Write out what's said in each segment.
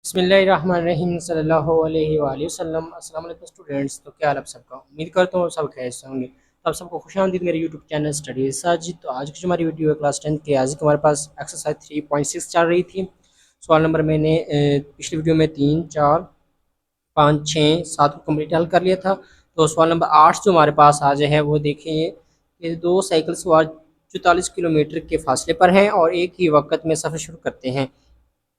बिस्मिल्लाहिर्रहमानिर्रहीम सल्लल्लाहु अलैहि वसल्लम। अस्सलाम वालेकुम स्टूडेंट्स। तो क्या हाल आप सबका, उम्मीद करता हूँ सब खैर से होंगे। तो आप सबको खुशामदीद मेरे यूट्यूब चैनल स्टडी साजिद। तो आज की जो हमारी वीडियो है क्लास 10 की, आज की हमारे पास एक्सरसाइज 3.6 चल रही थी। सवाल नंबर मैंने पिछली वीडियो में 3, 4, 5, 6, 7 को कम्प्लीट हल कर लिया था। तो सवाल नंबर 8 जो हमारे पास आज है वो देखें कि दो साइकिल सवार 44 किलोमीटर के फासले पर हैं और एक ही वक्त में सफ़र शुरू करते हैं।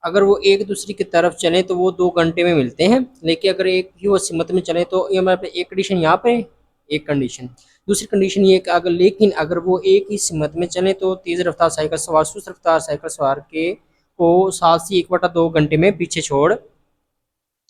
अगर वो एक दूसरे की तरफ चलें तो वो 2 घंटे में मिलते हैं, लेकिन अगर एक ही वो सिमत में चलें तो ये हमारे एक कंडीशन यहाँ पे है, एक कंडीशन। दूसरी कंडीशन ये कि अगर वो एक ही सिमत में चलें तो तेज़ रफ्तार साइकिल सवार सुस्त रफ्तार साइकिल सवार के को 7 से 1/2 घंटे में पीछे छोड़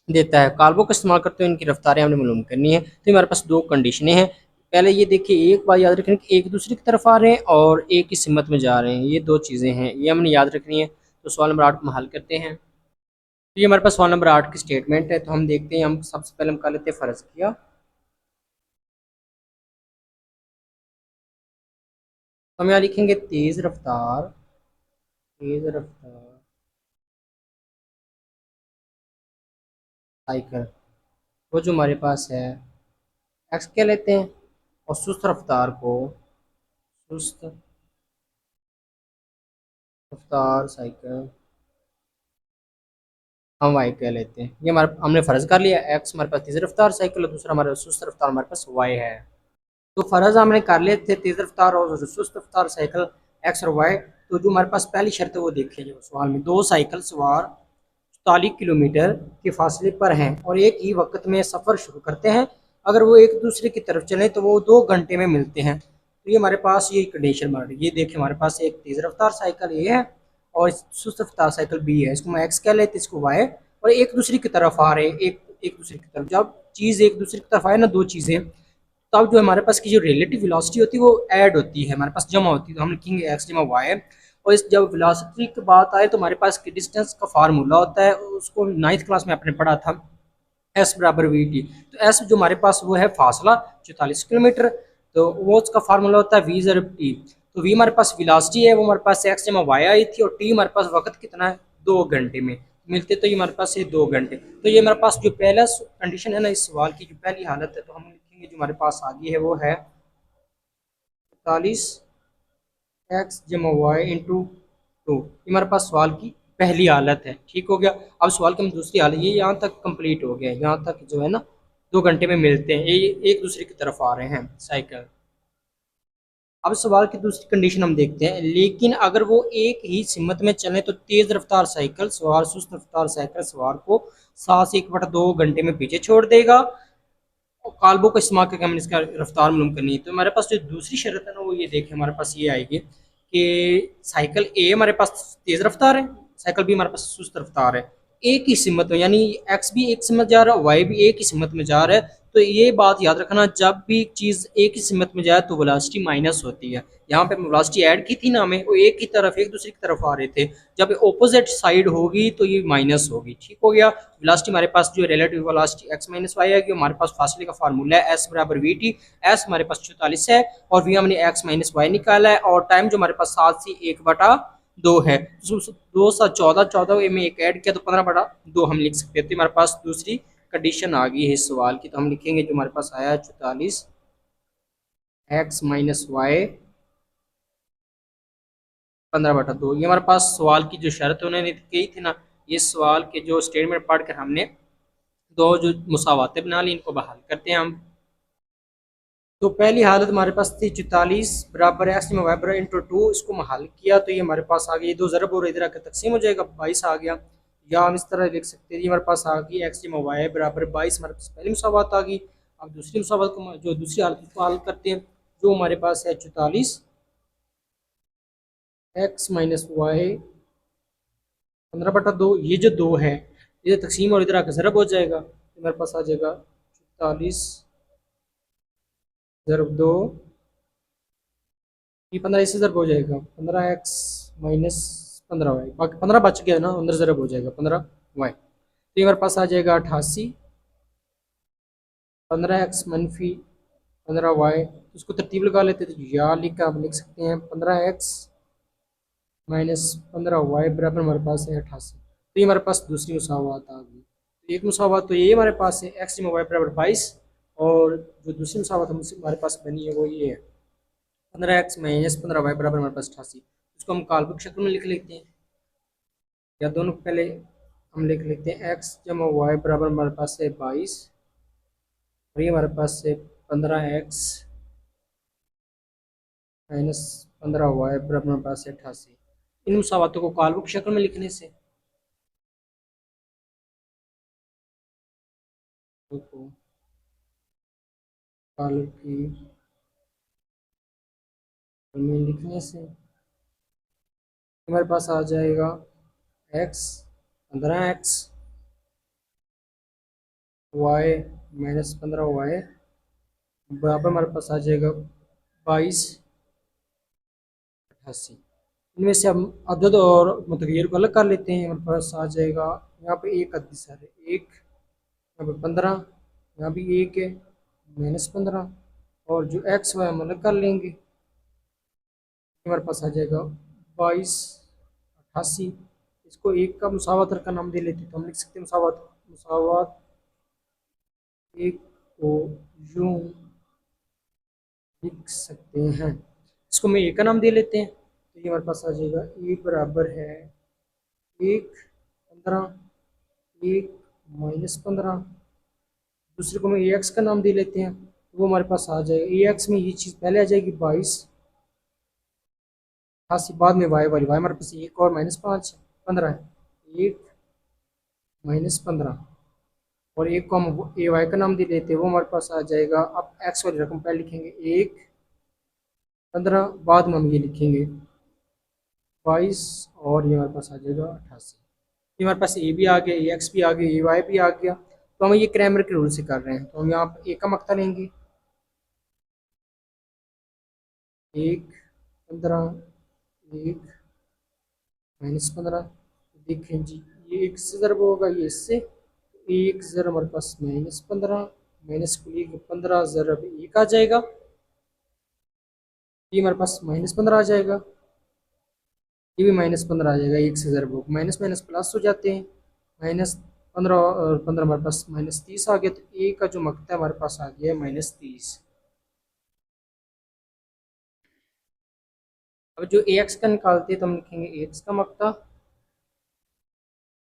देता है। काल्वों का इस्तेमाल करते हुए इनकी रफ्तारें हमने मालूम करनी है। तो हमारे पास दो कंडीशनें हैं। पहले ये देखिए, एक बात याद रखनी कि एक दूसरे की तरफ आ रहे हैं और एक ही सिमत में जा रहे हैं, ये दो चीज़ें हैं, ये हमने याद रखनी है। तो सवाल नंबर 8 को हम हल करते हैं। तो ये हमारे पास सवाल नंबर 8 की स्टेटमेंट है। तो हम देखते हैं, हम सबसे पहले हम कर लेते हैं फ़र्ज़ किया। तो हम यहाँ लिखेंगे तेज़ रफ्तार साइकिल, वो जो हमारे पास है एक्स क्या लेते हैं, और सुस्त रफ्तार साइकिल हम वाई कह लेते हैं। ये हमारे हमने फ़र्ज़ कर लिया, एक्स हमारे पास तेज़ रफ्तार साइकिल और दूसरा हमारा सुस्त रफ्तार हमारे पास वाई है। तो फ़र्ज़ हमने कर लिए थे तेज़ रफ्तार और सुस्त रफ्तार साइकिल एक्स और वाई। तो जो हमारे पास पहली शर्त है वो देखिए, जो सवाल में दो साइकिल सवार 44 किलोमीटर के फासले पर हैं और एक ही वक्त में सफ़र शुरू करते हैं। अगर वो एक दूसरे की तरफ चलें तो वो 2 घंटे में मिलते हैं। तो ये हमारे पास ये कंडीशन बन रही है। ये देखिए, हमारे पास एक तेज़ रफ्तार साइकिल ए है और सुस्त रफ्तार साइकिल बी है। इसको हम एक्स कह लेते हैं, इसको वाई। और एक दूसरे की तरफ आ रहे हैं, एक एक दूसरे की तरफ। जब चीज़ एक दूसरे की तरफ आए ना, दो चीज़ें, तब जो हमारे पास की जो रिलेटिव वेलोसिटी होती है वो ऐड होती है, हमारे पास जमा होती है। तो हम लिखेंगे एक्स जमा वाई। और इस जब वेलोसिटी की बात आए तो हमारे पास डिस्टेंस का फार्मूला होता है, उसको 9th क्लास में आपने पढ़ा था, एस बराबर वी टी। तो एस जो हमारे पास वो है फासला 44 किलोमीटर, तो वो उसका फार्मूला होता है वी जर टी। तो वी हमारे पास वेलोसिटी है, वो हमारे पास एक्स जमा वाई आई थी, और टी हमारे पास वक्त कितना है, 2 घंटे में मिलते। तो ये हमारे पास ये 2 घंटे। तो ये हमारे पास जो पहला कंडीशन है ना इस सवाल की, जो पहली हालत है, तो हम लिखेंगे जो हमारे पास आगे है वो है 45 एक्स जमा वाई इंटू 2। ये हमारे पास सवाल की पहली हालत है। ठीक हो गया। अब सवाल की हम दूसरी हालत, ये यहाँ तक कंप्लीट हो गया, यहाँ तक जो है ना 2 घंटे में मिलते हैं, ये एक दूसरे की तरफ आ रहे हैं साइकिल। अब सवाल की दूसरी कंडीशन हम देखते हैं, लेकिन अगर वो एक ही सिमत में चले तो तेज रफ्तार साइकिल सवार सुस्त रफ्तार साइकिल सवार को 7 से 1/2 घंटे में पीछे छोड़ देगा। और काल्बों का इस्तेमाल करके हमने इसका रफ्तार मालूम करनी है। तो हमारे पास जो दूसरी शर्त है ना वो ये देखिए, हमारे पास ये आएगी कि साइकिल ए हमारे पास तेज रफ्तार है, साइकिल बी हमारे पास सुस्त रफ्तार है, एक ही सिमत में, यानी एक्स भी एक सिमत जा रहा है, वाई भी एक ही सिमत में जा रहा है। तो ये बात याद रखना, जब भी चीज़ एक ही सिमत में जाए तो वेलोसिटी माइनस होती है। यहाँ पे वेलोसिटी ऐड की थी ना हमें, वो एक ही तरफ एक दूसरे की तरफ आ रहे थे, जब ऑपोजिट साइड होगी तो ये माइनस होगी। ठीक हो गया। वेलोसिटी हमारे पास जो relative velocity X minus Y है, हमारे पास फासले का फार्मूला है एस बराबर वी टी। एस हमारे पास 44 है और वी हमने एक्स माइनस वाई निकाला है, और टाइम जो हमारे पास 7 से 1/2 है। 2 7 14, 14 में एक ऐड किया तो 15/2 हम लिख सकते हैं। तो हमारे पास दूसरी कंडीशन आ गई है इस सवाल की। तो हम लिखेंगे जो हमारे पास आया 44 एक्स माइनस वाई 15/2। ये हमारे पास सवाल की जो शर्त उन्होंने कही थी ना, ये सवाल के जो स्टेटमेंट पढ़कर हमने दो जो मुसावातें बना ली, इनको बहाल करते हैं हम। तो पहली हालत हमारे पास थी 44 बराबर एक्स में वाई बराबर इंटू 2, इसको हम हल किया तो ये हमारे पास आ गया, ये दो ज़रब और इधर आकर तकसीम हो जाएगा, 22 आ गया। या हम इस तरह लिख सकते हैं, ये हमारे पास आ गई एक्स में वाई बराबर 22, हमारे पास पहली मुसावात आ गई। अब दूसरी मुसावात को, जो दूसरी हालत को हल करते हैं, जो हमारे पास है 44 एक्स माइनस वाई 15/2। ये जो दो है, इधर तकसीम और इधर आकर ज़रब हो जाएगा, तो मेरे पास आ जाएगा 44 ज़रब 2, ये 15 इससे ज़रब हो जाएगा, 15x माइनस 15y, बाकी 15 बच गया ना, अंदर ज़रब हो जाएगा 15y। तो ये हमारे पास आ जाएगा 88, 15x मनफी 15y। उसको तरतीब लगा लेते तो या लिख आप लिख सकते हैं 15x माइनस 15y बराबर हमारे पास है 88। तो ये हमारे पास दूसरी मुसावात आ गई। तो एक मुसावात तो ये हमारे पास है एक्स जमा वाई बराबर 22, और जो दूसरी मुसावात हमारे पास बनी है वो ये है 15x माइनस 15y बराबर हमारे पास 88। इसको हम काल्पनिक शक्ल में लिख लेते हैं, या दोनों को पहले हम लिख लेते हैं एक्स जमा वाई बराबर हमारे पास है 22, और ये हमारे पास है 15x माइनस 15y बराबर हमारे पास है 88। इन मुसावातों को काल्पनिक शक्ल में लिखने से काल्पनिक में लिखने से हमारे पास आ जाएगा x 15x Y minus 15y बराबर हमारे पास आ जाएगा 22 88। इनमें से हम अदद और मुतगैर को अलग कर लेते हैं। हमारे पास आ जाएगा यहाँ पे एक अदद सर है एक, यहाँ पे 15, यहाँ भी एक है माइनस 15, और जो एक्स वाई हम अलग कर लेंगे, हमारे पास आ जाएगा 22 88। इसको एक का मुसावत का नाम दे लेते हैं, तो हम लिख सकते हैं मुसावत मुसावत एक को यूं लिख सकते हैं। इसको मैं ए का नाम दे लेते हैं, तो ये हमारे पास आ जाएगा ए बराबर है 1 15 1 माइनस 15। दूसरे को मैं ए एक्स का नाम दे लेते हैं, तो वो हमारे पास आ जाएगा ए एक्स में ये चीज़ पहले आ जाएगी 22 88, बाद में वाई वाली वाई हमारे पास एक और माइनस 15 है 1 माइनस 15, और एक को हम ए वाई का नाम दे लेते हैं, वो हमारे पास आ जाएगा। अब एक्स वाली रकम पहले लिखेंगे 1 15, बाद में हम ये लिखेंगे 22, और ये हमारे पास आ जाएगा 88। ये हमारे पास ए भी आ गया, ए एक्स भी आ गया, ए वाई भी आ गया। तो हम ये क्रैमर के रूल से कर रहे हैं, तो हम यहाँ पर ए का मक्ता लेंगे 1 15 1 माइनस 15। देखें जी ये एक से ज़रब होगा ये इससे, एक ज़रब हमारे पास माइनस 15 माइनस को लेकर 15 ज़रब एक आ जाएगा, ये हमारे पास माइनस 15 आ जाएगा, ये भी माइनस 15 आ जाएगा। एक से ज़रब हो माइनस माइनस प्लस हो जाते हैं, माइनस 15 और 15 हमारे पास माइनस 30 आ गया। तो ए का जो मक्ता है हमारे पास आ गया है माइनस 30। अब जो ए एक्स का निकालते हैं तो हम लिखेंगे ए एक्स का मक्ता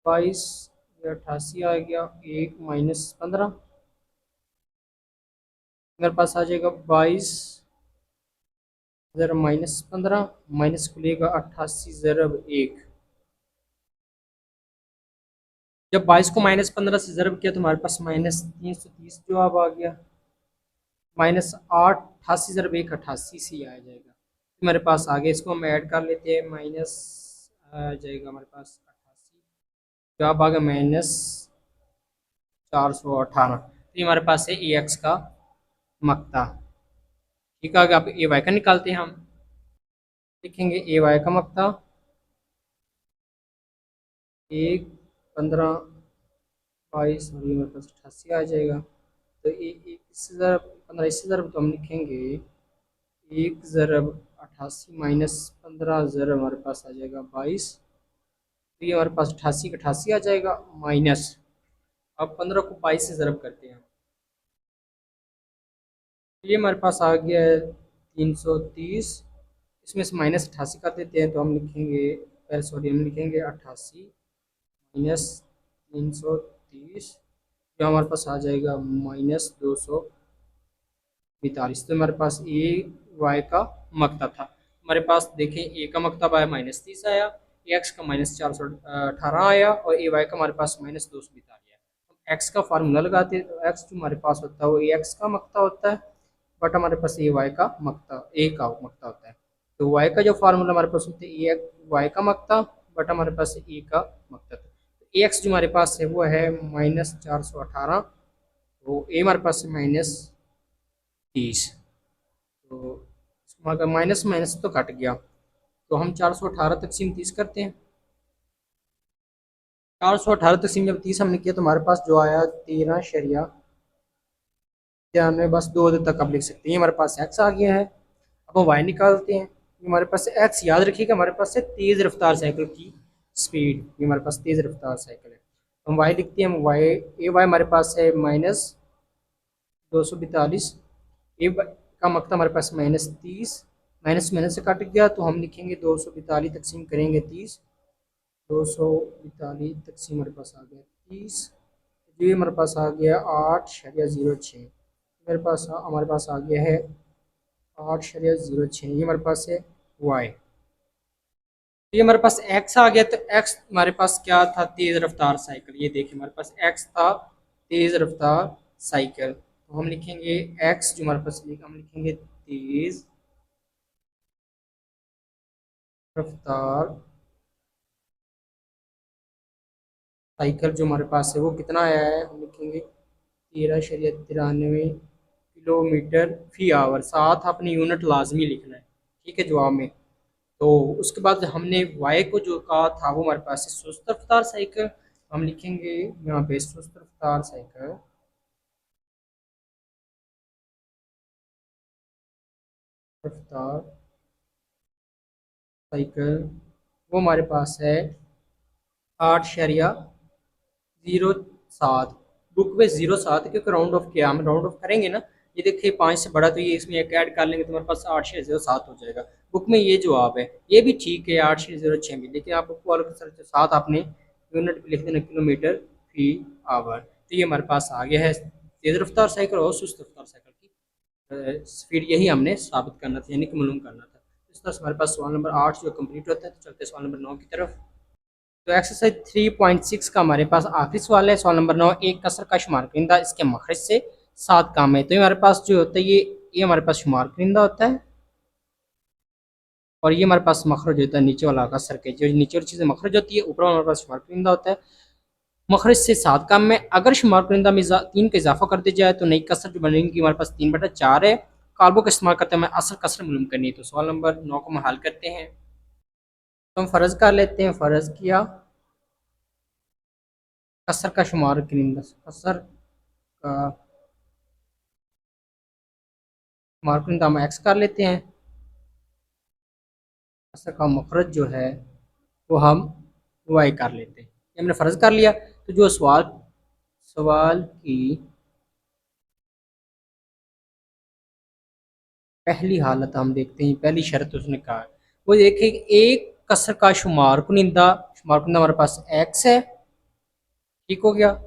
22 या 88 आ गया, 1 माइनस 15 मेरे पास आ जाएगा 22 ज़रब माइनस 15 माइनस को लेगा 88 ज़रब 1। जब 22 को माइनस 15 से ज़रब किया तो हमारे पास माइनस 330 जवाब आ गया, माइनस 8 88 ज़रब 1 88 से आ जाएगा। हमारे पास आगे इसको हम ऐड कर लेते हैं, माइनस आ जाएगा हमारे पास 88, जवाब आ गया माइनस 418। तो ये हमारे पास है ए एक्स का मक्ता। ठीक है, आगे आप ए वाई का निकालते हैं, हम लिखेंगे ए वाई का मक्ता 1 15 22 और ये हमारे पास 88 आ जाएगा। तो इससे ज़रब 15 इससे ज़रब तो हम लिखेंगे 1 ज़रब 88 माइनस 15 ज़रब हमारे पास आ जाएगा 22। तो ये हमारे पास 88 का 88 आ जाएगा माइनस, अब 15 को 22 से ज़रब करते हैं। ये हमारे पास आ गया है 330, इसमें से माइनस 88 कर देते हैं, तो हम लिखेंगे सॉरी हम लिखेंगे 88 माइनस 330, जो हमारे पास आ जाएगा माइनस 242। तो हमारे पास ए वाई का मकता था। हमारे पास देखें ए का मकतब आया माइनस 30 आया, ए एक्स का माइनस 418 आया, और ए वाई का हमारे पास माइनस 242 आया। एक्स का फार्मूला लगाते हैं, तो एक्स जो हमारे पास होता है वो ए एक्स का मकता होता है, बट हमारे पास ए वाई का मकता ए का मकता होता है। तो वाई का जो फार्मूला हमारे पास होता है ए वाई का मकता, बट हमारे पास ए का मकता। ए एक्स जो हमारे पास है वो है माइनस 418, तो ए हमारे पास है माइनस 30। तो अगर माइनस माइनस तो कट गया, तो हम 418 तकसीम 30 करते हैं। 418 तकसीम जब 30 हमने किया तो हमारे पास जो आया 13 ध्यान में बस 2 तक आप लिख सकते हैं। हमारे पास एक्स आ गया है, अब हम वाई निकालते हैं। हमारे पास एक्स याद रखिएगा हमारे पास है तेज़ रफ्तार साइकिल की स्पीड, ये हमारे पास तेज़ रफ्तार साइकिल है। हम वाई लिखते हैं, हम वाई ए वाई हमारे पास है -242। ए का मकता हमारे पास -30, माइनस माइनस से कट गया तो हम लिखेंगे 242 तकसीम करेंगे 30, 242 तकसीम हमारे पास आ गया 30, ये हमारे पास आ गया 8.06। हमारे पास आ गया है 8.06, ये हमारे पास है वाई। ये हमारे पास एक्स आ गया, तो एक्स हमारे पास क्या था, तेज रफ्तार साइकिल। ये देखिए हमारे पास एक्स था, तेज रफ्तार साइकिल। तो हम लिखेंगे एक्स जो हमारे पास हम लिखेंगे तेज रफ्तार साइकिल जो हमारे पास है वो कितना आया है, हम लिखेंगे 13.93 किलोमीटर फी आवर। साथ अपनी यूनिट लाजमी लिखना है, ठीक है, जवाब में। तो उसके बाद हमने वाई को जो कहा था वो हमारे पास है सुस्त रफ्तार साइकिल। हम लिखेंगे यहाँ पे सुस्त रफ्तार साइकिल, रफ्तार साइकिल वो हमारे पास है 8.07। बुक में 07 क्योंकि राउंड ऑफ किया, हम राउंड ऑफ करेंगे ना। ये देखिए 5 से बड़ा, तो ये इसमें एक ऐड कर लेंगे तो हमारे पास 8.07 हो जाएगा। बुक में ये जवाब है, ये भी ठीक है 8.06 में, लेकिन आपको वालों के साथ आपने यूनिट भी लिख देना किलोमीटर फी आवर। तो ये हमारे पास आ गया है तेज रफ्तार साइकिल और सुस्त रफ्तार साइकिल की स्पीड, यही हमने साबित करना था, यानी कि मालूम करना था। इस तरह से हमारे पास सवाल नंबर 8 जो कंप्लीट होता है। तो चलते हैं सवाल नंबर 9 की तरफ। तो एक्सरसाइज 3.6 का हमारे पास आखिरी सवाल है, सवाल नंबर 9। एक कसर का शुमार करिंदा इसके मखरज से 7 काम है। तो ये हमारे पास जो होता है, ये हमारे पास शुमार करिंदा होता है, और ये हमारे पास मखरज होता है नीचे वाला कसर के। जो नीचे वाली चीज़ें मखरज होती है, ऊपर हमारे पास शुमार करिंदा होता है। मखरज से 7 काम में अगर शुमार करिंदा में 3 का इजाफा कर दिया जाए तो नई कसर जो बनेगी हमारे पास 3/4 है। काल्बो का इस्तेमाल करते हैं हमें असल कसर मालूम करनी है। तो सवाल नंबर 9 को हम हल करते हैं। तो हम फ़र्ज कर लेते हैं, फ़र्ज किया कसर का शुमार करिंदा, कसर का शुमार करिंदा हम एक्स कर लेते हैं। कसर का मखरज जो है वो हम वाई कर लेते हैं। ये हमने फ़र्ज कर लिया। तो जो सवाल सवाल की पहली हालत हम देखते हैं, पहली शर्त उसने कहा है, वो देखिए एक कसर का शुमार कुनिंदा हमारे पास एक्स है, ठीक हो गया।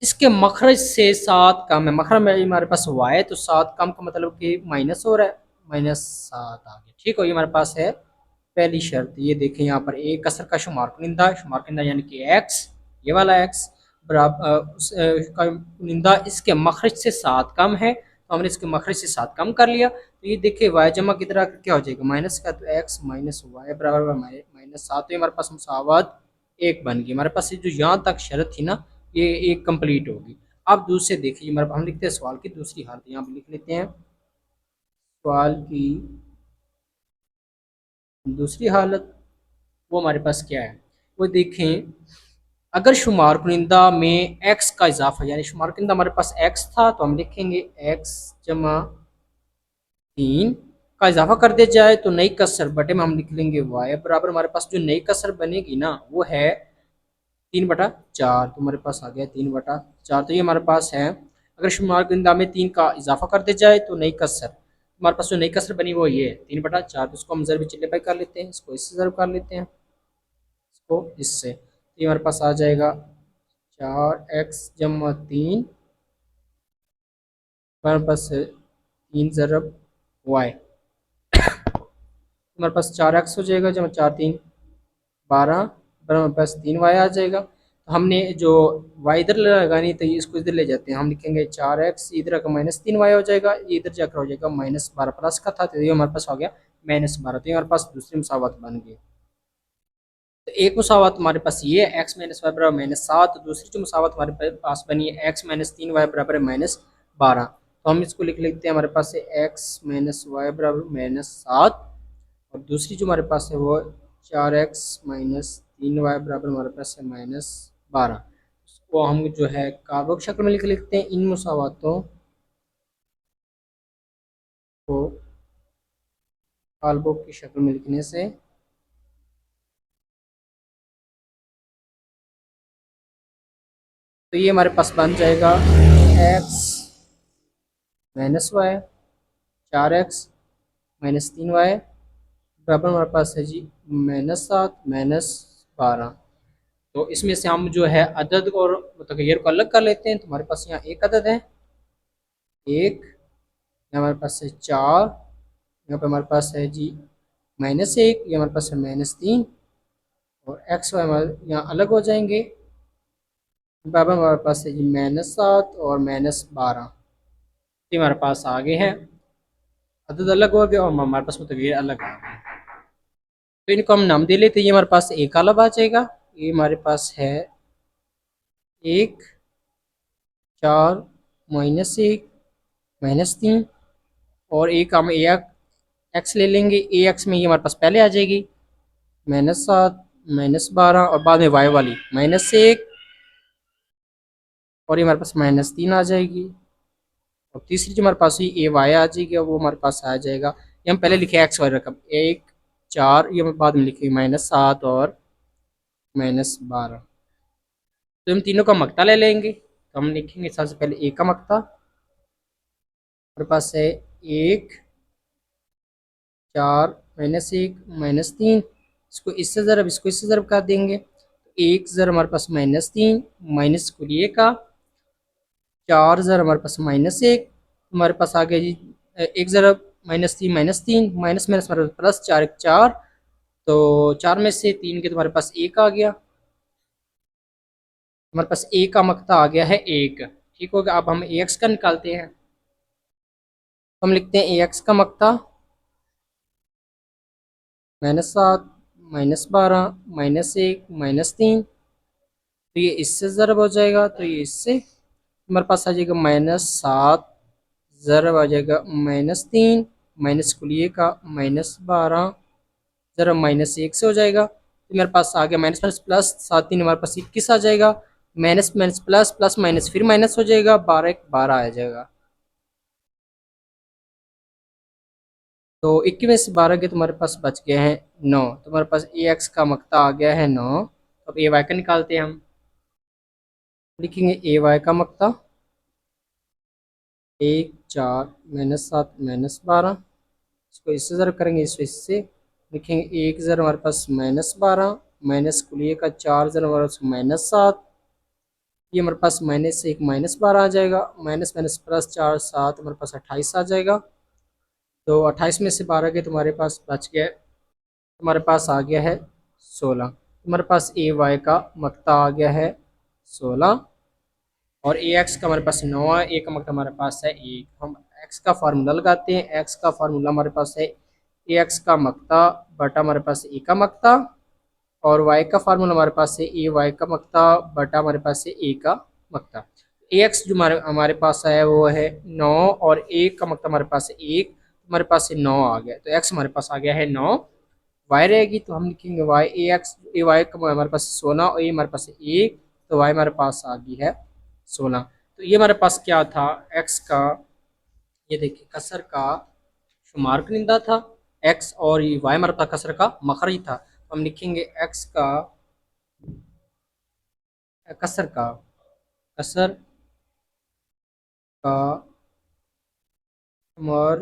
इसके मखरज से 7 कम है, मखरज में हमारे पास वाई है, तो 7 कम का मतलब कि माइनस हो रहा है, -7 आ गया, ठीक हो। ये हमारे पास है पहली शर्त। ये देखें यहाँ पर एक कसर का शुमार कुनिंदा यानी कि एक्स, ये वाला एक्स बराबर का कुनिंदा इसके मखरज से 7 कम है, तो हमने इसके मखरज से 7 कम कर लिया। तो ये देखिए वाई जमा की तरह क्या हो जाएगा, माइनस का, तो एक्स माइनस वाई बराबर -7। तो ये हमारे पास मुसावत 1 बन गई। हमारे पास ये जो यहाँ तक शर्त थी ना, ये एक कंप्लीट होगी। अब दूसरे देखिए हमारे हम लिखते हैं सवाल की दूसरी हालत, यहाँ पे लिख लेते हैं सवाल की दूसरी हालत। वो हमारे पास क्या है, वो देखें अगर शुमार कुनिंदा में एक्स का इजाफा, यानी शुमार कुनिंदा हमारे पास एक्स था, तो हम लिखेंगे एक्स जमा 3 का इजाफा कर दिया जाए तो नई कसर बटे में हम लिख लेंगे वाई बराबर, हमारे पास जो नई कसर बनेगी ना वो है 3/4। तो हमारे पास आ गया 3/4। तो ये हमारे पास है अगर शुमार कुनिंदा में 3 का इजाफा कर दिया जाए तो नई कसर, हमारे पास जो नई कसर बनी वो ये है 3/4। तो इसको हम ज़रूर सिंपलीफाई कर लेते हैं, इसको इससे ज़रूर कर लेते हैं, इसको इससे। तो ये हमारे पास आ जाएगा 4x जमा 3, हमारे पास 3 ज़रब y, हमारे पास 4x हो जाएगा, जमा 4×3 = 12, बराबर हमारे पास 3y आ जाएगा। तो हमने जो y इधर लगानी तो इसको इधर ले जाते हैं, हम लिखेंगे 4x, इधर का -3y हो जाएगा, ये इधर जाकर हो जाएगा -12, प्लस का था तो ये हमारे पास हो गया -12। तो ये हमारे पास दूसरी मुसावत बन गई। तो एक मुसावत हमारे पास ये है x माइनस वाई बराबर -7। तो दूसरी जो मुसावत हमारे पास बनी है x-3y बराबर -12। तो हम इसको लिख लेते हैं, हमारे पास है x माइनस वाई बराबर -7, और दूसरी जो हमारे पास है वो 4x-3y बराबर हमारे पास है -12। उसको हम जो है कार्बो की शक्ल में लिख लेते हैं। इन मुसावतों को कार्बो की शक्ल में लिखने से तो ये हमारे पास बन जाएगा एक्स माइनस वाई, 4x-3y बराबर हमारे पास है जी -7 - 12। तो इसमें से हम जो है अदद और मुतगय्यर को अलग कर लेते हैं। तो हमारे पास यहाँ एक अदद है, एक, यहाँ हमारे पास है 4, यहाँ पे हमारे पास है जी -1, ये हमारे पास है -3, और एक्स वाई हमारे यहाँ अलग हो जाएंगे। बराबर हमारे पास है जी -7 और -12। ये हमारे पास आगे हैं, अदद अलग हो गया और हमारे पास मुतगय्यर अलग आ गए। तो इनको हम नाम दे लेते हैं। ये हमारे पास एक आला आ जाएगा, ये हमारे पास है 1, 4, -1, -3, और एक हम ए एक्स ले लेंगे। ए एक्स में ये हमारे पास पहले आ जाएगी -7 -12, और बाद में वाई वाली -1, और ये हमारे पास -3 आ जाएगी। और तीसरी जो हमारे पास हुई ए वाई आ जाएगी, वो हमारे पास आ जाएगा, ये हम पहले लिखे एक्स वाई रकम 1, 4, ये हम बाद में लिखेंगे -7 और -12। तो हम तीनों का मकता ले लेंगे। तो हम लिखेंगे सबसे पहले ए का मकता, हमारे पास है 1, 4, -1, -3, इसको इससे ज़रब, इसको इससे ज़रब कर देंगे। एक ज़र हमारे पास -3, माइनस को लिए का, 4 ज़र हमारे पास -1, हमारे पास आ गया जी एक ज़रब -3, -3, माइनस माइनस हमारे पास प्लस, 4 1 4, तो 4 में से 3 के तुम्हारे पास एक आ गया, हमारे पास ए का मकता आ गया है 1। ठीक हो गया। अब हम ए एक्स का निकालते हैं। हम लिखते हैं ए एक्स का मकता -7 -12 -1 -3, तो ये इससे ज़रब हो जाएगा, तो ये इससे हमारे पास आ जाएगा -7 ज़रब आ जाएगा -3, माइनस कुलिए का -12 ज़रब -1 से हो जाएगा। तो मेरे पास आ गया माइनस माइनस प्लस, 7 3 हमारे पास 21 आ जाएगा, minus minus plus, plus minus फिर माइनस हो जाएगा, 12 1 12 आ जाएगा। तो 21 में से 12 के तुम्हारे पास बच गए हैं 9। तुम्हारे पास ए एक्स का मकता आ गया है 9। अब ए वाई का निकालते हैं हम। लिखेंगे ए वाई का मकता 1, 4, -7 -12, इसको इससे ज़रब करेंगे, इसको इससे लिखेंगे। एक ज़र हमारे पास -12, माइनस कुलिए का 4 ज़र हमारे पास -7, ये हमारे पास -1 -12 आ जाएगा, माइनस माइनस प्लस 4 7 हमारे पास 28 आ जाएगा। तो 28 में से 12 के तुम्हारे पास बच गया, तुम्हारे पास आ गया है 16। तुम्हारे पास ए वाई का मकता आ गया है 16, और ए एक्स का हमारे पास 9 है, ए का मकता हमारे पास है 1। हम एक्स का फार्मूला लगाते हैं। एक्स का फार्मूला हमारे पास है ए एक्स का मकता बटा हमारे पास ए का मकता, और वाई का फार्मूला हमारे पास है ए वाई का मकता बटा हमारे पास है ए का मकता। ए एक्स जो हमारे हमारे पास है वो है 9, और ए का मकता हमारे पास है 1, हमारे पास से 9 आ गया, तो एक्स हमारे पास आ गया है 9। वाई रहेगी तो हम लिखेंगे वाई ए एक्स, ए वाई का हमारे पास 16 और ए हमारे पास है 1, तो वाई हमारे पास आ गई है 16। तो ये हमारे पास क्या था, एक्स का, ये देखिए कसर का शुमार कनिंदा था एक्स, और ये वाई हमारे पास कसर का मखरज था। हम लिखेंगे एक्स का कसर का, कसर का शुमार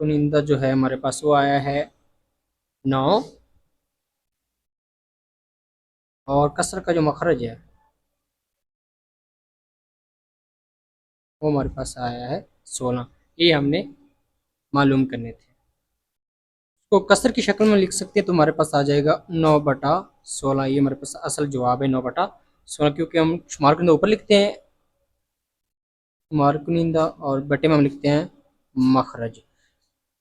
कुनिंदा जो है हमारे पास वो आया है 9, और कसर का जो मखरज है वो हमारे पास आया है 16। ये हमने मालूम करने थे। तो कसर की शक्ल में लिख सकते हैं, तो हमारे पास आ जाएगा 9/16। ये हमारे पास असल जवाब है 9/16, क्योंकि हम शुमार कुनिंदा ऊपर लिखते हैं शुमार कुनिंदा, और बटे में हम लिखते हैं मखरज।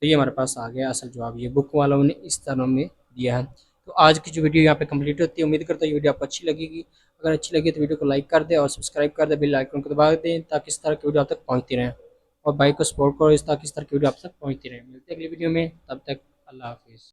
तो ये हमारे पास आ गया असल जवाब, ये बुक वालों ने इस तरह में दिया है। तो आज की जो वीडियो यहाँ पे कंप्लीट होती है, उम्मीद करता हूँ ये वीडियो आपको अच्छी लगेगी। अगर अच्छी लगी तो वीडियो को लाइक कर दें और सब्सक्राइब कर दें, बेल आइकन को दबा दें, ताकि इस तरह की वीडियो आप तक पहुँचती रहें, और भाई को सपोर्ट करो ताकि इस तरह की वीडियो आप तक पहुँचती रहे। मिलते हैं अगली वीडियो में, तब तक अल्लाह हाफिज़।